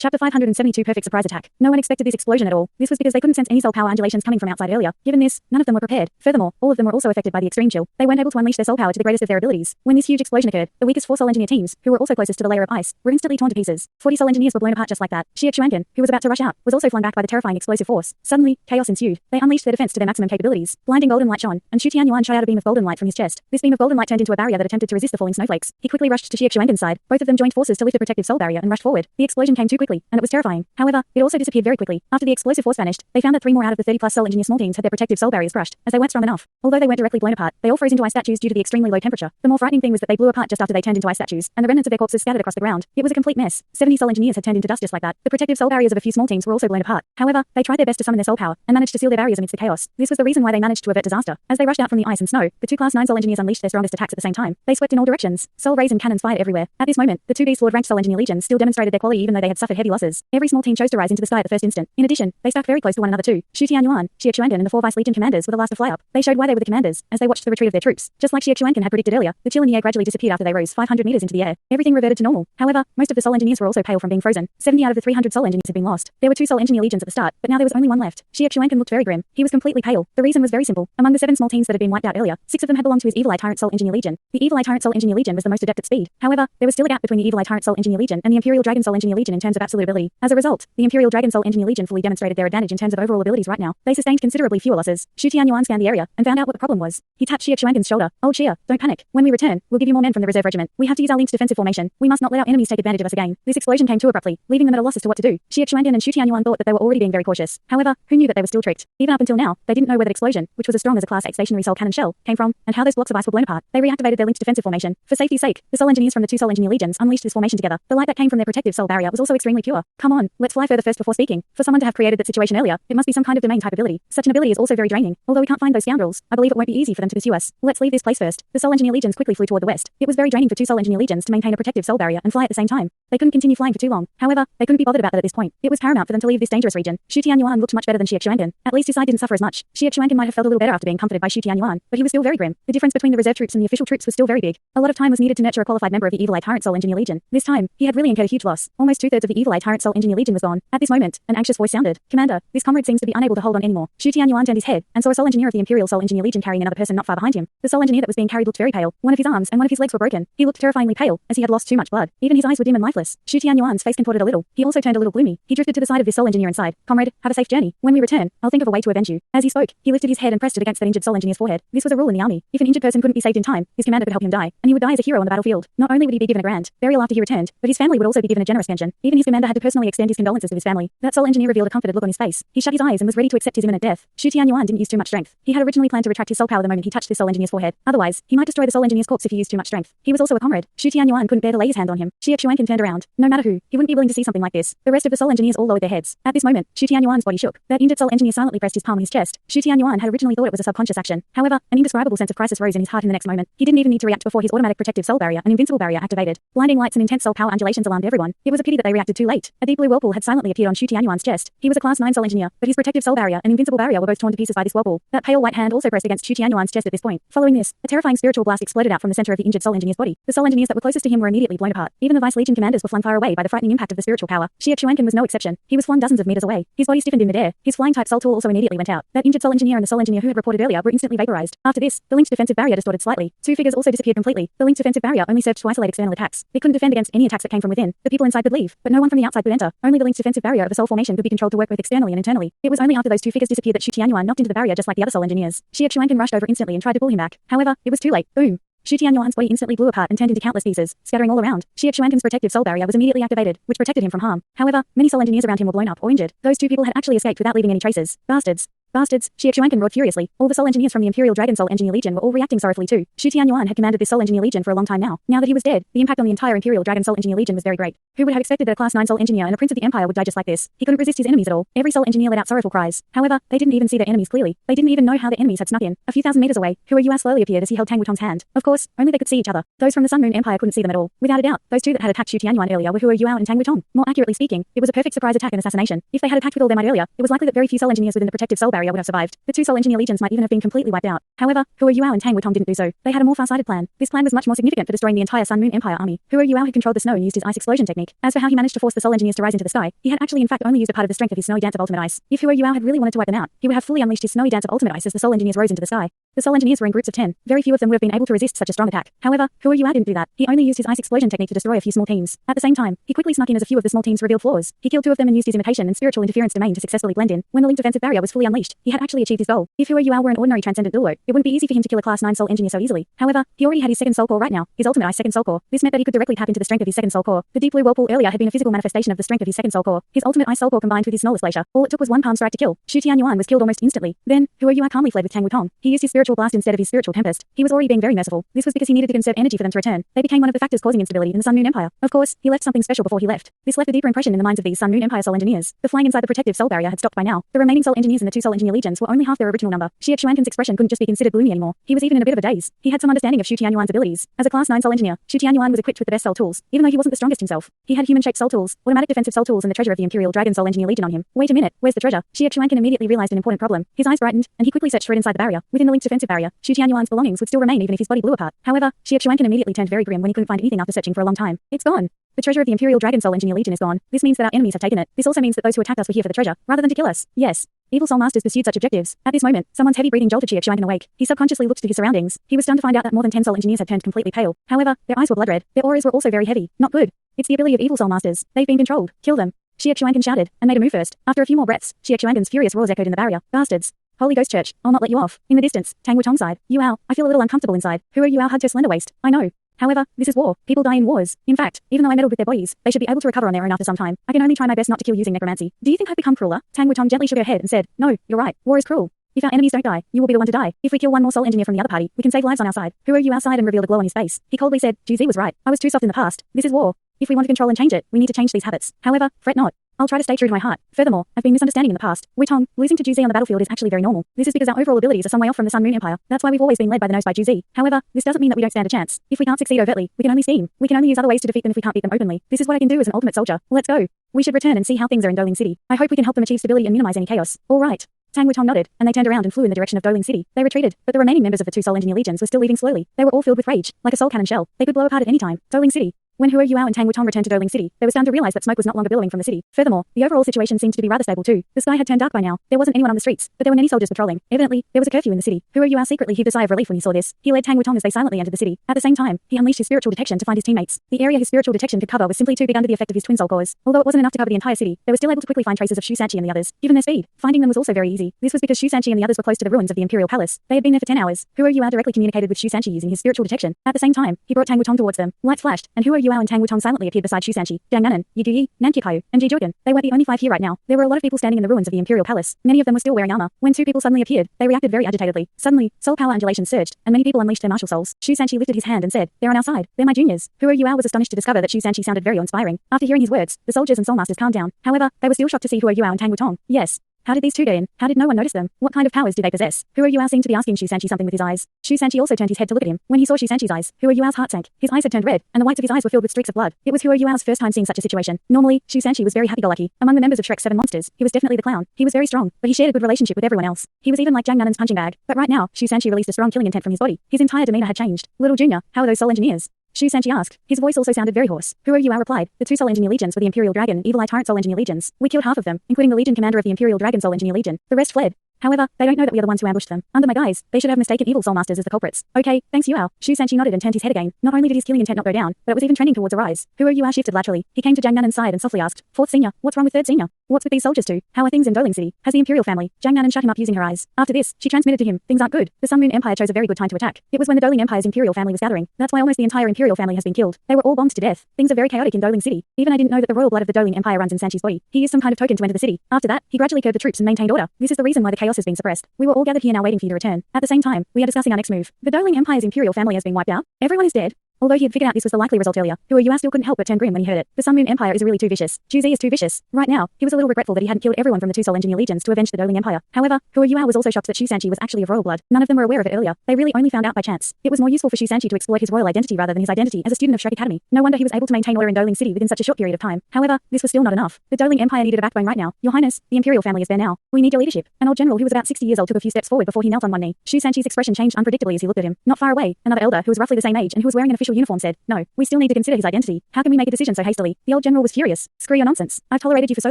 Chapter 572 Perfect Surprise Attack. No one expected this explosion at all. This was because they couldn't sense any soul power undulations coming from outside earlier. Given this, none of them were prepared. Furthermore, all of them were also affected by the extreme chill. They weren't able to unleash their soul power to the greatest of their abilities. When this huge explosion occurred, the weakest 4 soul engineer teams, who were also closest to the layer of ice, were instantly torn to pieces. 40 soul engineers were blown apart just like that. Xie Xuanqin, who was about to rush out, was also flung back by the terrifying explosive force. Suddenly, chaos ensued. They unleashed their defense to their maximum capabilities. Blinding golden light shone, and Shu Tianyuan shot out a beam of golden light from his chest. This beam of golden light turned into a barrier that attempted to resist the falling snowflakes. He quickly rushed to Xie Xuanqin's side. Both of them joined forces to lift a protective soul barrier and rushed forward. The explosion came too quickly, and it was terrifying. However, it also disappeared very quickly. After the explosive force vanished, they found that 3 more out of the 30+ soul engineer small teams had their protective soul barriers crushed, as they weren't strong enough. Although they weren't directly blown apart, they all froze into ice statues due to the extremely low temperature. The more frightening thing was that they blew apart just after they turned into ice statues, and the remnants of their corpses scattered across the ground. It was a complete mess. 70 soul engineers had turned into dust just like that. The protective soul barriers of a few small teams were also blown apart. However, they tried their best to summon their soul power, and managed to seal their barriers amidst the chaos. This was the reason why they managed to avert disaster. As they rushed out from the ice and snow, the 2 Class 9 soul engineers unleashed their strongest attacks at the same time. They swept in all directions. Soul rays and cannons fired everywhere. At this moment, the 2 Beast Lord ranked soul engineer legions still demonstrated their quality even though they had suffered heavy losses. Every small team chose to rise into the sky at the first instant. In addition, they stuck very close to one another too. Shu Tianyuan, Xie Xuanqin and the 4 Vice Legion commanders were the last to fly up. They showed why they were the commanders, as they watched the retreat of their troops. Just like Xie Xuanqin had predicted earlier, the chill in the air gradually disappeared after they rose 500 meters into the air. Everything reverted to normal. However, most of the soul engineers were also pale from being frozen. 70 out of the 300 soul engineers had been lost. There were 2 soul engineer legions at the start, but now there was only 1 left. Xie Xuanqin looked very grim. He was completely pale. The reason was very simple. Among the 7 small teams that had been wiped out earlier, 6 of them had belonged to his Evil Eye Tyrant Soul Engineer Legion. The Evil Eye Tyrant Soul Engineer Legion was the most adept at speed. However, there was still a gap between the Evil Eye Tyrant Soul Engineer Legion and the Imperial Dragon Soul Engineer Legion in terms of absolute ability. As a result, the Imperial Dragon Soul Engineer Legion fully demonstrated their advantage in terms of overall abilities right now. They sustained considerably fewer losses. Shu Tianyuan scanned the area and found out what the problem was. He tapped Xie Xuanqin's shoulder. Old Xie, don't panic. When we return, we'll give you more men from the reserve regiment. We have to use our linked defensive formation. We must not let our enemies take advantage of us again. This explosion came too abruptly, leaving them at a loss as to what to do. Xie Xuanqin and Shu Tianyuan thought that they were already being very cautious. However, who knew that they were still tricked? Even up until now, they didn't know where that explosion, which was as strong as a Class 8 stationary soul cannon shell, came from, and how those blocks of ice were blown apart. They reactivated their linked defensive formation. For safety's sake, the soul engineers from the 2 soul engineer legions unleashed this formation together. The light that came from their protective soul barrier was also extremely pure. Come on, let's fly further first before speaking. For someone to have created that situation earlier, it must be some kind of domain type ability. Such an ability is also very draining. Although we can't find those scoundrels, I believe it won't be easy for them to pursue us. Let's leave this place first. The soul engineer legions quickly flew toward the west. It was very draining for 2 soul engineer legions to maintain a protective soul barrier and fly at the same time. They couldn't continue flying for too long. However, they couldn't be bothered about that at this point. It was paramount for them to leave this dangerous region. Shu Tianyuan looked much better than Xie Xuanqin. At least his side didn't suffer as much. Xie Xuanqin might have felt a little better after being comforted by Shu Tianyuan, but he was still very grim. The difference between the reserve troops and the official troops was still very big. A lot of time was needed to nurture a qualified member of the Evil Eye Tyrant Soul Engineer Legion. This time, he had really incurred a huge loss. Almost 2/3 of the Evil Eye Tyrant Soul Engineer Legion was gone. At this moment, an anxious voice sounded. Commander, this comrade seems to be unable to hold on anymore. Shu Tianyuan turned his head and saw a soul engineer of the Imperial Soul Engineer Legion carrying another person not far behind him. The soul engineer that was being carried looked very pale. One of his arms and one of his legs were broken. He looked terrifyingly pale, as he had lost too much blood. Even his eyes were dim and lifeless. Shu Tianyuan's face contorted a little. He also turned a little gloomy. He drifted to the side of this soul engineer and sighed. Comrade, have a safe journey. When we return, I'll think of a way to avenge you. As he spoke, he lifted his head and pressed it against that injured soul engineer's forehead. This was a rule in the army. If an injured person couldn't be saved in time, his commander could help him die, and he would die as a hero on the battlefield. Not only would he be given a grand burial after he returned, but his family would also be given a generous pension. Even his commander had to personally extend his condolences to his family. That soul engineer revealed a comforted look on his face. He shut his eyes and was ready to accept his imminent death. Shu Tianyuan didn't use too much strength. He had originally planned to retract his soul power the moment he touched this soul engineer's forehead. Otherwise, he might destroy the soul engineer's corpse if he used too much strength. He was also a comrade. Shu Tianyuan couldn't bear to lay his hand on him. Xie Xuanqin turned around. No matter who, he wouldn't be willing to see something like this. The rest of the soul engineers all lowered their heads. At this moment, Shu Tianyuan's body shook. That injured soul engineer silently pressed his palm on his chest. Shu Tianyuan had originally thought it was a subconscious action. However, an indescribable sense of crisis rose in his heart in the next moment. He didn't even need to react before his automatic protective soul barrier and invincible barrier activated. Blinding lights and intense soul power undulations alarmed everyone. It was a pity that they reacted too late. A deep blue whirlpool had silently appeared on Shu Tianyuan's chest. He was a Class 9 soul engineer, but his protective soul barrier and invincible barrier were both torn to pieces by this whirlpool. That pale white hand also pressed against Shu Tianyuan's chest at this point. Following this, a terrifying spiritual blast exploded out from the center of the injured soul engineer's body. The soul engineers that were closest to him were immediately blown apart. Even the Vice Legion commanders were flung far away by the frightening impact of the spiritual power. Xie Xuanqin was no exception. He was flung dozens of meters away. His body stiffened in midair. His flying type soul tool also immediately went out. That injured soul engineer and the soul engineer who had reported earlier were instantly vaporized. After this, the linked defensive barrier distorted slightly. 2 figures also disappeared completely. The linked defensive barrier only served to isolate external attacks. It couldn't defend against any attacks that came from within. The people inside could leave, but no one from the outside could enter. Only the linked defensive barrier of the soul formation could be controlled to work both externally and internally. It was only after those 2 figures disappeared that Shu Tianyuan knocked into the barrier just like the other soul engineers. Xie Xuanqin rushed over instantly and tried to pull him back. However, it was too late. Boom. Shu Tianyuan's body instantly blew apart and turned into countless pieces, scattering all around. Xie Xuanqin's protective soul barrier was immediately activated, which protected him from harm. However, many soul engineers around him were blown up or injured. Those 2 people had actually escaped without leaving any traces. Bastards. Bastards, Xie Xuanqin roared furiously. All the soul engineers from the Imperial Dragon Soul Engineer Legion were all reacting sorrowfully too. Shu Tianyuan had commanded this soul engineer legion for a long time now. Now that he was dead, the impact on the entire Imperial Dragon Soul Engineer Legion was very great. Who would have expected that a Class 9 soul engineer and a prince of the Empire would die just like this? He couldn't resist his enemies at all. Every soul engineer let out sorrowful cries. However, they didn't even see their enemies clearly. They didn't even know how their enemies had snuck in. A few thousand meters away, Hua Yua slowly appeared as he held Tang Wutong's hand. Of course, only they could see each other. Those from the Sun Moon Empire couldn't see them at all. Without a doubt, those 2 that had attacked Shu Tianyuan earlier were Hua Yua and Tang Wutong. More accurately speaking, it was a perfect surprise attack and assassination. If they had attacked with all their might earlier, it was likely that very few soul engineers within the protective soul barrier barrier would have survived. The two Sol Engineer legions might even have been completely wiped out. However, Hua Yuao and Tang Wutong didn't do so. They had a more far-sighted plan. This plan was much more significant for destroying the entire Sun Moon Empire army. Hua Yuao had controlled the snow and used his ice explosion technique. As for how he managed to force the Sol Engineers to rise into the sky, he had actually in fact only used a part of the strength of his snowy dance of ultimate ice. If Hua Yuao had really wanted to wipe them out, he would have fully unleashed his snowy dance of ultimate ice as the Sol Engineers rose into the sky. The Sol Engineers were in groups of 10. Very few of them would have been able to resist such a strong attack. However, Hua Yuao didn't do that. He only used his ice explosion technique to destroy a few small teams. At the same time, he quickly snuck in as a few of the small teams revealed flaws. He killed two of them and used his imitation and spiritual interference domain to successfully blend in. When the linked defensive barrier was fully unleashed, he had actually achieved his goal. If Hua Yuao were an ordinary transcendent dueler, it wouldn't be easy for him to kill a class 9 Sol Engineer so easily. However, he already had his second Soul Core right now, his ultimate ice second Soul Core. This meant that he could directly tap into the strength of his second Soul Core. The deep blue whirlpool earlier had been a physical manifestation of the strength of his second Soul Core. His ultimate ice Soul Core combined with his Snowless Glacier. All it took was one palm strike to kill. Shu Tianyuan was killed almost instantly. Then, Hua Yuao calmly fled with Tang Wutong. He used his spiritual blast instead of his spiritual tempest. He was already being very merciful. This was because he needed to conserve energy for them to return. They became one of the factors causing instability in the Sun Moon Empire. Of course, he left something special before he left. This left a deeper impression in the minds of these Sun Moon Empire Sol Engineers. The flying inside the protective Soul barrier had stopped by now. The remaining Sol Engineers in the two Sol Engineer legions were only half their original number. Xie Xuanken's expression couldn't just be considered gloomy anymore. He was even in a bit of a daze. He had some understanding of Shu Tianyuan's abilities. As a class 9 Sol Engineer, Shu Tianyuan was equipped with the best Soul tools, even though he wasn't the strongest himself. He had human-shaped Soul tools, automatic defensive Soul tools and the treasure of the Imperial Dragon Sol Engineer Legion on him. Wait a minute, where's the treasure? Xie Xuanken immediately realized an important problem. His eyes brightened, and he quickly searched for it inside the barrier. Within the linked defensive barrier, Shu Tianyuan's belongings would still remain even if his body blew apart. However, Xie Xuanken immediately turned very grim when he couldn't find anything after searching for a long time. It's gone. The treasure of the Imperial Dragon Sol Engineer Legion is gone. This means that our enemies have taken it. This also means that those who attacked us were here for the treasure, rather than to kill us. Yes. Evil Soul Masters pursued such objectives. At this moment, someone's heavy breathing jolted Xie Xuanken awake. He subconsciously looked to his surroundings. He was stunned to find out that more than 10 Sol Engineers had turned completely pale. However, their eyes were blood red. Their auras were also very heavy. Not good. It's the ability of Evil Soul Masters. They've been controlled. Kill them. Xie Xuanken shouted, and made a move first. After a few more breaths, Xie Xuanken's furious roars echoed in the barrier. Bastards. Holy Ghost Church, I'll not let you off. In the distance, Tang Wutong sighed. Yuao, I feel a little uncomfortable inside. Hua Yuao hugged her slender waist. I know. However, this is war. People die in wars. In fact, even though I meddled with their bodies, they should be able to recover on their own after some time. I can only try my best not to kill using necromancy. Do you think I've become crueler? Tang Wutong gently shook her head and said, no, you're right. War is cruel. If our enemies don't die, you will be the one to die. If we kill one more Sol Engineer from the other party, we can save lives on our side. Hua Yuao sighed and revealed a glow on his face. He coldly said, Juzi was right. I was too soft in the past. This is war. If we want to control and change it, we need to change these habits. However, fret not. I'll try to stay true to my heart. Furthermore, I've been misunderstanding in the past. Wutong, losing to Juzi on the battlefield is actually very normal. This is because our overall abilities are some way off from the Sun Moon Empire. That's why we've always been led by the nose by Juzi. However, this doesn't mean that we don't stand a chance. If we can't succeed overtly, we can only scheme. We can only use other ways to defeat them if we can't beat them openly. This is what I can do as an ultimate soldier. Let's go. We should return and see how things are in Doling City. I hope we can help them achieve stability and minimize any chaos. All right. Tang Wutong nodded, and they turned around and flew in the direction of Doling City. They retreated, but the remaining members of the two Sol Engineer legions were still leaving slowly. They were all filled with rage, like a soul cannon shell. They could blow apart at any time. Doling City. When Hua Yuao and Tang Wutong returned to Doling City, they were stunned to realize that smoke was not longer billowing from the city. Furthermore, the overall situation seemed to be rather stable too. The sky had turned dark by now. There wasn't anyone on the streets, but there were many soldiers patrolling. Evidently, there was a curfew in the city. Hua Yuao secretly heaved a sigh of relief when he saw this. He led Tang Wutong as they silently entered the city. At the same time, he unleashed his spiritual detection to find his teammates. The area his spiritual detection could cover was simply too big under the effect of his twin soul cores. Although it wasn't enough to cover the entire city, they were still able to quickly find traces of Shu Sanchi and the others. Given their speed, finding them was also very easy. This was because Shu Sanchi and the others were close to the ruins of the Imperial Palace. They had been there for 10 hours. Hua Yuao directly communicated with Shu Sanchi using his spiritual detection. At the same time, he brought Tang Wutong towards them. Lights flashed, and Hua Yuao and Tang Wutong silently appeared beside Shu Sanchi, Jiang Nanan, Yi Guyi, Nan Qikai, and Ji Zhuogan. They weren't the only 5 here right now. There were a lot of people standing in the ruins of the Imperial Palace. Many of them were still wearing armor. When 2 people suddenly appeared, they reacted very agitatedly. Suddenly, soul power undulations surged, and many people unleashed their martial souls. Shu Sanchi lifted his hand and said, they're on our side. They're my juniors. Hua Yuao was astonished to discover that Shu Sanchi sounded very inspiring. After hearing his words, the soldiers and soul masters calmed down. However, they were still shocked to see Hua Yuao and Tang Wutong. Yes. How did these two get in? How did no one notice them? What kind of powers did they possess? Hua Yuao seemed to be asking Shu Sanchi something with his eyes. Shu Sanchi also turned his head to look at him. When he saw Shu Sanchi's eyes, Hua Yuao's heart sank. His eyes had turned red, and the whites of his eyes were filled with streaks of blood. It was Hua Yuao's first time seeing such a situation. Normally, Shu Sanchi was very happy-go-lucky. Among the members of Shrek's 7 monsters, he was definitely the clown. He was very strong, but he shared a good relationship with everyone else. He was even like Jiang Nanan's punching bag. But right now, Shu Sanchi released a strong killing intent from his body. His entire demeanor had changed. Little Junior, how are those Sol Engineers? Shu Sanchi asked. His voice also sounded very hoarse. Hua Yuao replied, the 2 Sol Engineer legions were the Imperial Dragon and Evil Eye Tyrant Sol Engineer legions. We killed half of them, including the legion commander of the Imperial Dragon Sol Engineer legion. The rest fled. However, they don't know that we are the ones who ambushed them. Under my guise, they should have mistaken Evil Soul Masters as the culprits. Okay, thanks Yuao. Shu Sanchi nodded and turned his head again. Not only did his killing intent not go down, but it was even trending towards a rise. Hua Yuao shifted laterally. He came to Jiang Nanan's side and softly asked, 4th Senior, what's wrong with 3rd Senior? What's with these soldiers too? How are things in Doling City? Has the Imperial family? Jiang Nanan shut him up using her eyes. After this, she transmitted to him, things aren't good. The Sun Moon Empire chose a very good time to attack. It was when the Doling Empire's Imperial family was gathering. That's why almost the entire Imperial family has been killed. They were all bombed to death. Things are very chaotic in Doling City. Even I didn't know that the royal blood of the Doling Empire runs in Sanchi's body. He used some kind of token to enter the city. After that, he gradually curbed the troops and maintained order. This is the reason why the chaos has been suppressed. We were all gathered here now waiting for you to return. At the same time, we are discussing our next move. The Doling Empire's Imperial family has been wiped out. Everyone is dead. Although he had figured out this was the likely result earlier, Hua Yua still couldn't help but turn grim when he heard it. The Sun Moon Empire is really too vicious. Juzi is too vicious. Right now, he was a little regretful that he hadn't killed everyone from the two Soul Engineer legions to avenge the Doling Empire. However, Hua Yua was also shocked that Shu Sanchi was actually of royal blood. None of them were aware of it earlier. They really only found out by chance. It was more useful for Shu Sanchi to exploit his royal identity rather than his identity as a student of Shrek Academy. No wonder he was able to maintain order in Doling City within such a short period of time. However, this was still not enough. The Doling Empire needed a backbone right now. Your Highness, the Imperial family is there now. We need your leadership. An old general who was about 60 years old took a few steps forward before he knelt on one knee. Shu Sanchi's expression changed unpredictably as he looked at him. Not far away, another elder who was roughly the same age and who was wearing an official uniform said, "No, we still need to consider his identity. How can we make a decision so hastily?" The old general was furious. "Screw your nonsense. I've tolerated you for so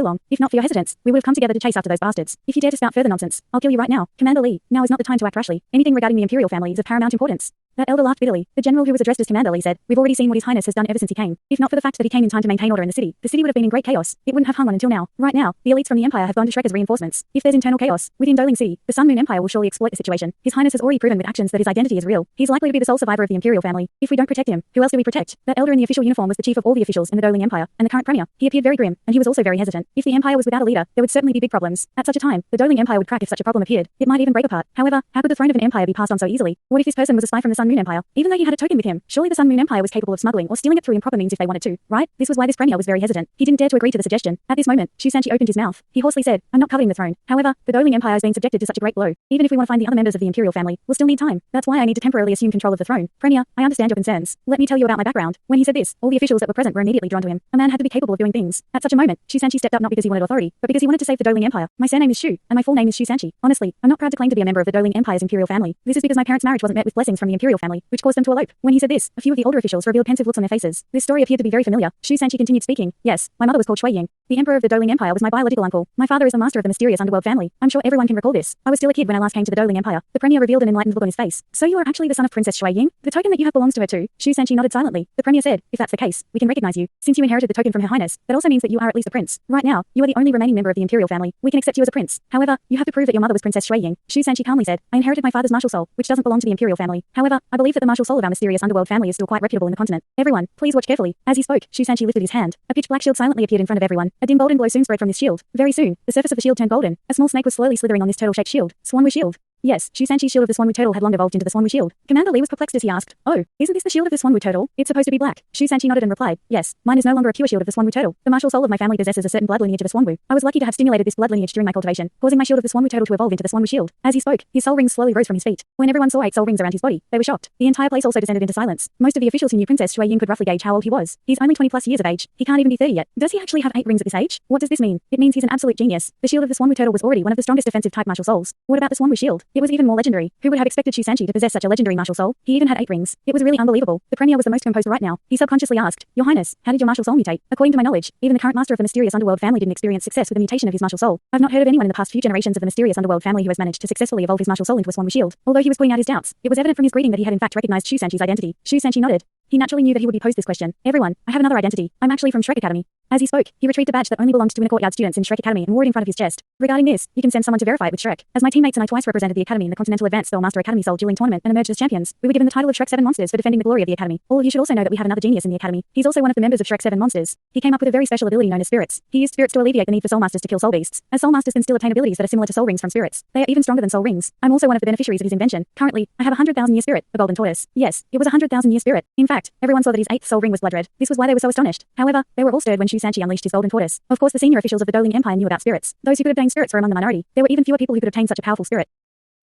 long. If not for your hesitance, we would have come together to chase after those bastards. If you dare to spout further nonsense, I'll kill you right now. Commander Lee, now is not the time to act rashly. Anything regarding the Imperial family is of paramount importance." That elder laughed bitterly. The general who was addressed as Commander Lee said, "We've already seen what His Highness has done ever since he came. If not for the fact that he came in time to maintain order in the city would have been in great chaos. It wouldn't have hung on until now. Right now, the elites from the Empire have gone to Shrek as reinforcements. If there's internal chaos within Doling City, the Sun Moon Empire will surely exploit the situation. His Highness has already proven with actions that his identity is real. He's likely to be the sole survivor of the Imperial family. If we don't protect him, who else do we protect?" That elder in the official uniform was the chief of all the officials in the Doling Empire, and the current premier. He appeared very grim, and he was also very hesitant. If the Empire was without a leader, there would certainly be big problems. At such a time, the Doling Empire would crack if such a problem appeared. It might even break apart. However, how could the throne of an empire be passed on so easily? What if this person was a spy from the Sun Moon Empire? Even though he had a token with him, surely the Sun Moon Empire was capable of smuggling or stealing it through improper means if they wanted to, right? This was why this premier was very hesitant. He didn't dare to agree to the suggestion. At this moment, Shu Sanchi opened his mouth. He hoarsely said, "I'm not coveting the throne. However, the Doling Empire has been subjected to such a great blow. Even if we want to find the other members of the Imperial family, we'll still need time. That's why I need to temporarily assume control of the throne. Premier, I understand your concerns. Let me tell you about my background." When he said this, all the officials that were present were immediately drawn to him. A man had to be capable of doing things. At such a moment, Shu Sanchi stepped up not because he wanted authority, but because he wanted to save the Doling Empire. "My surname is Shu, and my full name is Shu Sanchi. Honestly, I'm not proud to claim to be a member of the Doling Empire's Imperial family. This is because my parents' marriage wasn't met with blessings from the Imperial family, which caused them to elope." When he said this, a few of the older officials revealed pensive looks on their faces. This story appeared to be very familiar. Shu Sanchi continued speaking. "Yes, my mother was called Shui Ying. The emperor of the Doling Empire was my biological uncle. My father is the master of the mysterious underworld family. I'm sure everyone can recall this. I was still a kid when I last came to the Doling Empire." The premier revealed an enlightened look on his face. "So you are actually the son of Princess Shui Ying? The token that you have belongs to her too?" Shu Sanchi nodded silently. The premier said, "If that's the case, we can recognize you. Since you inherited the token from Her Highness, that also means that you are at least a prince. Right now, you are the only remaining member of the Imperial family. We can accept you as a prince. However, you have to prove that your mother was Princess Shui Ying." Shu Sanchi calmly said, "I inherited my father's martial soul, which doesn't belong to the Imperial family. However, I believe that the martial soul of our mysterious underworld family is still quite reputable in the continent. Everyone, please watch carefully." As he spoke, Shu Sanchi lifted his hand. A pitch black shield silently appeared in front of everyone. A dim golden glow soon spread from this shield. Very soon, the surface of the shield turned golden. A small snake was slowly slithering on this turtle-shaped shield. Swanwu shield. Yes, Shu Sanchi's shield of the Swanwu turtle had long evolved into the Swanwu shield. Commander Lee was perplexed as he asked, "Oh, isn't this the shield of the Swanwu turtle? It's supposed to be black." Shu Sanchi nodded and replied, "Yes, mine is no longer a pure shield of the Swanwu turtle. The martial soul of my family possesses a certain blood lineage of the Swanwu. I was lucky to have stimulated this blood lineage during my cultivation, causing my shield of the Swanwu turtle to evolve into the Swanwu shield." As he spoke, his soul rings slowly rose from his feet. When everyone saw 8 soul rings around his body, they were shocked. The entire place also descended into silence. Most of the officials who knew Princess Shui Ying could roughly gauge how old he was. He's only 20+ years of age. He can't even be 30 yet. Does he actually have 8 rings at this age? What does this mean? It means he's an absolute genius. The shield of the Swanwu turtle was already one of the strongest defensive type martial souls. What about the Swanwu shield? It was even more legendary. Who would have expected Shu Sanchi to possess such a legendary martial soul? He even had 8 rings. It was really unbelievable. The premier was the most composed right now. He subconsciously asked, "Your Highness, how did your martial soul mutate?" According to my knowledge, even the current master of the mysterious underworld family didn't experience success with the mutation of his martial soul. I've not heard of anyone in the past few generations of the mysterious underworld family who has managed to successfully evolve his martial soul into a Swanwu shield. Although he was pointing out his doubts, it was evident from his greeting that he had in fact recognized Shu Sanchi's identity. Shu Sanchi nodded. He naturally knew that he would be posed this question. "Everyone, I have another identity. I'm actually from Shrek Academy." As he spoke, he retrieved a badge that only belonged to Inner Courtyard students in Shrek Academy and wore it in front of his chest. "Regarding this, you can send someone to verify it with Shrek. As my teammates and I twice represented the Academy in the Continental Advanced Soul Master Academy Soul Dueling Tournament and emerged as champions, we were given the title of Shrek 7 Monsters for defending the glory of the Academy. All of you should also know that we have another genius in the Academy. He's also one of the members of Shrek 7 Monsters. He came up with a very special ability known as spirits. He used spirits to alleviate the need for soul masters to kill soul beasts. As soul masters can still obtain abilities that are similar to soul rings from spirits. They are even stronger than soul rings. I'm also one of the beneficiaries of his invention. Currently, I have a 100,000-year spirit, a golden tortoise. Yes, it was a 100,000-year spirit. In fact, everyone saw that his 8th soul ring was blood red. This was why they were so astonished. However, they were all stirred when Shu Sanchi unleashed his golden tortoise. Of course, the senior officials of the Doling Empire knew about spirits. Those who could obtain spirits were among the minority. There were even fewer people who could obtain such a powerful spirit.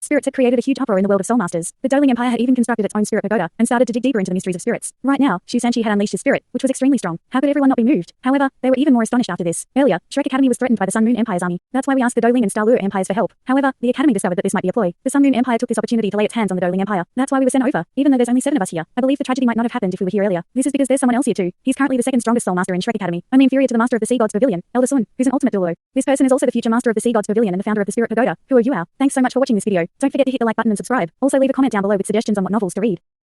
Spirits had created a huge uproar in the world of soul masters. The Doling Empire had even constructed its own spirit pagoda and started to dig deeper into the mysteries of spirits. Right now, Shu Sanchi had unleashed his spirit, which was extremely strong. How could everyone not be moved? However, they were even more astonished after this. Earlier, Shrek Academy was threatened by the Sun Moon Empire's army. That's why we asked the Doling and Star Luo Empires for help. However, the Academy discovered that this might be a ploy. The Sun Moon Empire took this opportunity to lay its hands on the Doling Empire. That's why we were sent over. Even though there's only 7 of us here, I believe the tragedy might not have happened if we were here earlier. This is because there's someone else here too. He's currently the 2nd strongest soul master in Shrek Academy, only inferior to the master of the Sea Gods Pavilion, Elder Sun, who's an ultimate duo. This person is also the future master of the Sea Gods Pavilion and the founder of the Spirit Pagoda, Hua Yua. Thanks so much for watching this video. Don't forget to hit the like button and subscribe. Also leave a comment down below with suggestions on what novels to read.